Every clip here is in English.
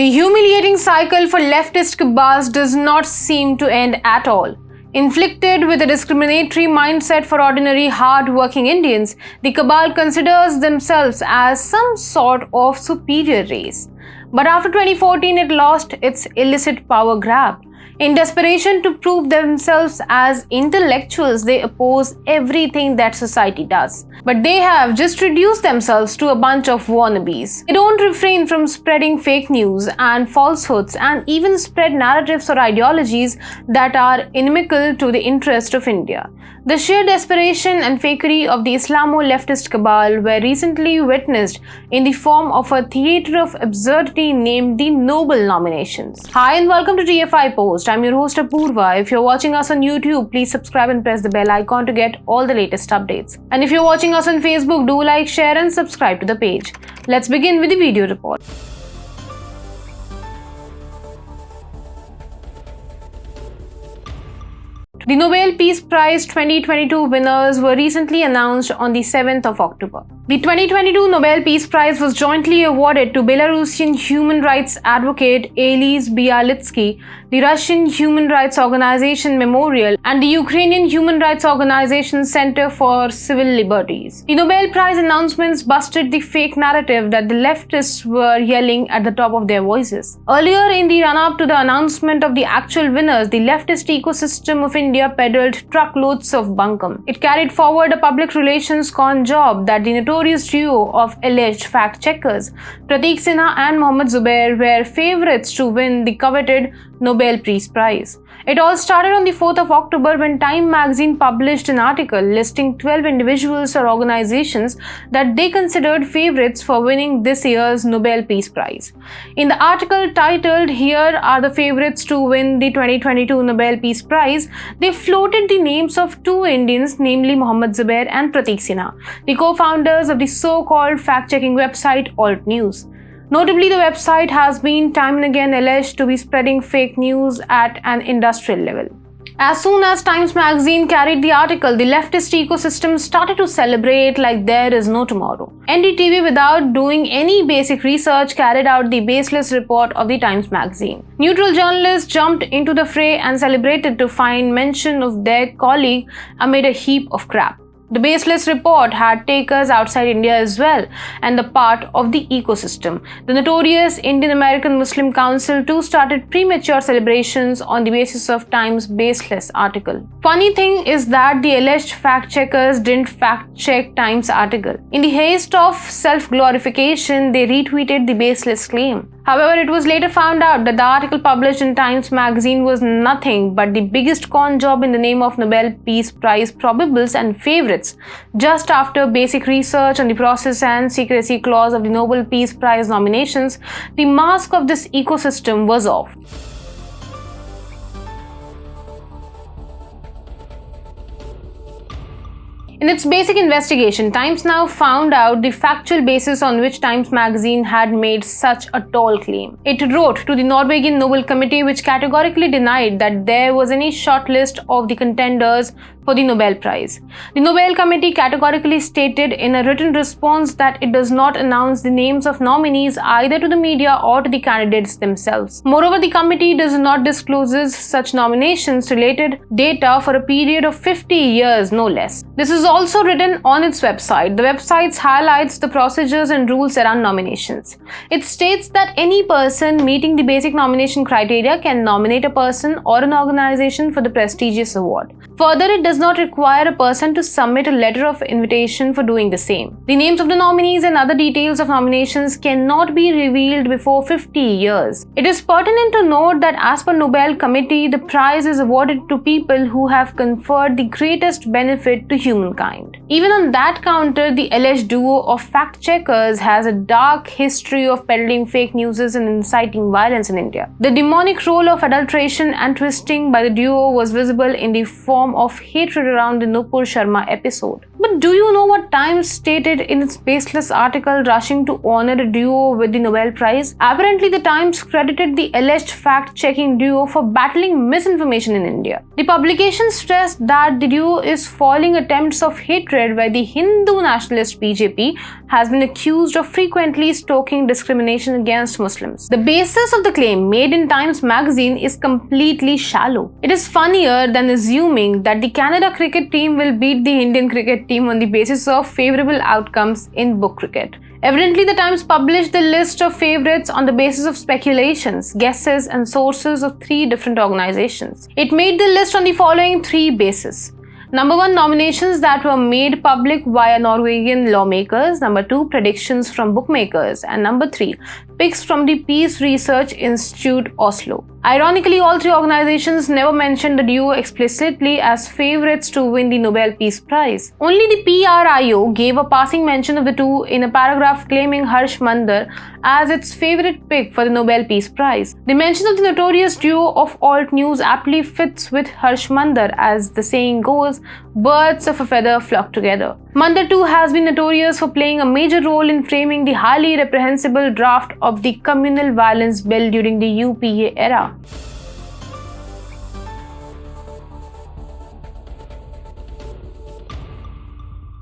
The humiliating cycle for leftist cabals does not seem to end at all. Inflicted with a discriminatory mindset for ordinary, hard-working Indians, the cabal considers themselves as some sort of superior race. But after 2014, it lost its illicit power grab. In desperation to prove themselves as intellectuals, they oppose everything that society does. But they have just reduced themselves to a bunch of wannabes. They don't refrain from spreading fake news and falsehoods and even spread narratives or ideologies that are inimical to the interest of India. The sheer desperation and fakery of the Islamo-leftist cabal were recently witnessed in the form of a theatre of absurdity named the Nobel nominations. Hi and welcome to TFIPost. I'm your host Apurva. If you're watching us on YouTube, please subscribe and press the bell icon to get all the latest updates. And if you're watching us on Facebook, do like, share and subscribe to the page. Let's begin with the video report. The Nobel Peace Prize 2022 winners were recently announced on the 7th of October. The 2022 Nobel Peace Prize was jointly awarded to Belarusian human rights advocate Elise Bialitsky, the Russian Human Rights Organization Memorial, and the Ukrainian Human Rights Organization Center for Civil Liberties. The Nobel Prize announcements busted the fake narrative that the leftists were yelling at the top of their voices. Earlier in the run-up to the announcement of the actual winners, the leftist ecosystem of India peddled truckloads of bunkum. It carried forward a public relations con job that the notorious duo of alleged fact-checkers, Pratik and Mohammad Zubair, were favorites to win the coveted Nobel Peace Prize. It all started on the 4th of October when Time magazine published an article listing 12 individuals or organizations that they considered favorites for winning this year's Nobel Peace Prize. In the article titled "Here are the favorites to win the 2022 Nobel Peace Prize," they floated the names of two Indians, namely Mohammad Zubair and Pratik Sinha, the co-founders of the so-called fact-checking website Alt News. Notably, the website has been time and again alleged to be spreading fake news at an industrial level. As soon as Times magazine carried the article, the leftist ecosystem started to celebrate like there is no tomorrow. NDTV, without doing any basic research, carried out the baseless report of the Times magazine. Neutral journalists jumped into the fray and celebrated to find mention of their colleague amid a heap of crap. The baseless report had takers outside India as well, and the part of the ecosystem. The notorious Indian American Muslim Council too started premature celebrations on the basis of Times' baseless article. Funny thing is that the alleged fact-checkers didn't fact-check Times' article. In the haste of self-glorification, they retweeted the baseless claim. However, it was later found out that the article published in Times magazine was nothing but the biggest con job in the name of Nobel Peace Prize probables and favorites. Just after basic research on the process and secrecy clause of the Nobel Peace Prize nominations, the mask of this ecosystem was off. In its basic investigation, Times now found out the factual basis on which Times magazine had made such a tall claim. It wrote to the Norwegian Nobel Committee, which categorically denied that there was any shortlist of the contenders for the Nobel Prize. The Nobel Committee categorically stated in a written response that it does not announce the names of nominees either to the media or to the candidates themselves. Moreover, the committee does not disclose such nominations-related data for a period of 50 years, no less. This is also written on its website. The website highlights the procedures and rules around nominations. It states that any person meeting the basic nomination criteria can nominate a person or an organization for the prestigious award. Further, it does not require a person to submit a letter of invitation for doing the same. The names of the nominees and other details of nominations cannot be revealed before 50 years. It is pertinent to note that as per Nobel Committee, the prize is awarded to people who have conferred the greatest benefit to humankind. Even on that counter, the alleged duo of fact-checkers has a dark history of peddling fake news and inciting violence in India. The demonic role of adulteration and twisting by the duo was visible in the form storm of hatred around the Nupur Sharma episode. But do you know what Times stated in its baseless article rushing to honor a duo with the Nobel Prize? Apparently, the Times credited the alleged fact-checking duo for battling misinformation in India. The publication stressed that the duo is foiling attempts of hatred where the Hindu nationalist BJP has been accused of frequently stoking discrimination against Muslims. The basis of the claim made in Times magazine is completely shallow. It is funnier than assuming that the Canada cricket team will beat the Indian cricket team on the basis of favorable outcomes in book cricket. Evidently, the Times published the list of favorites on the basis of speculations, guesses, and sources of 3 different organizations. It made the list on the following 3 bases. Number 1, nominations that were made public via Norwegian lawmakers. Number 2, predictions from bookmakers. And number 3, picks from the Peace Research Institute, Oslo. Ironically, all 3 organizations never mentioned the duo explicitly as favorites to win the Nobel Peace Prize. Only the PRIO gave a passing mention of the two in a paragraph claiming Harsh Mandar as its favorite pick for the Nobel Peace Prize. The mention of the notorious duo of alt news aptly fits with Harsh Mandar, as the saying goes, birds of a feather flock together. Mandar too has been notorious for playing a major role in framing the highly reprehensible draft of the communal violence bill during the UPA era.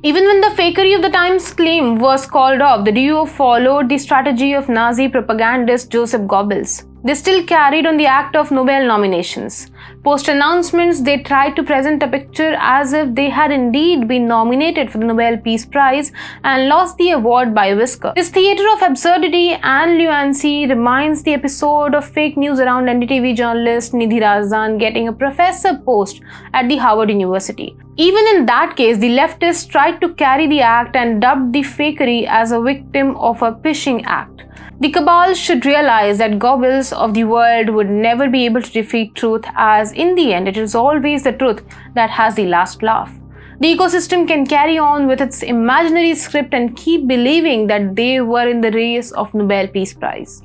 Even when the fakery of the Times claim was called off, the duo followed the strategy of Nazi propagandist Joseph Goebbels. They still carried on the act of Nobel nominations. Post-announcements, they tried to present a picture as if they had indeed been nominated for the Nobel Peace Prize and lost the award by a whisker. This theater of absurdity and lunacy reminds the episode of fake news around NDTV journalist Nidhi Razdan getting a professor post at the Harvard University. Even in that case, the leftists tried to carry the act and dubbed the fakery as a victim of a phishing act. The cabal should realize that Goebbels of the world would never be able to defeat truth, as in the end it is always the truth that has the last laugh. The ecosystem can carry on with its imaginary script and keep believing that they were in the race of Nobel Peace Prize.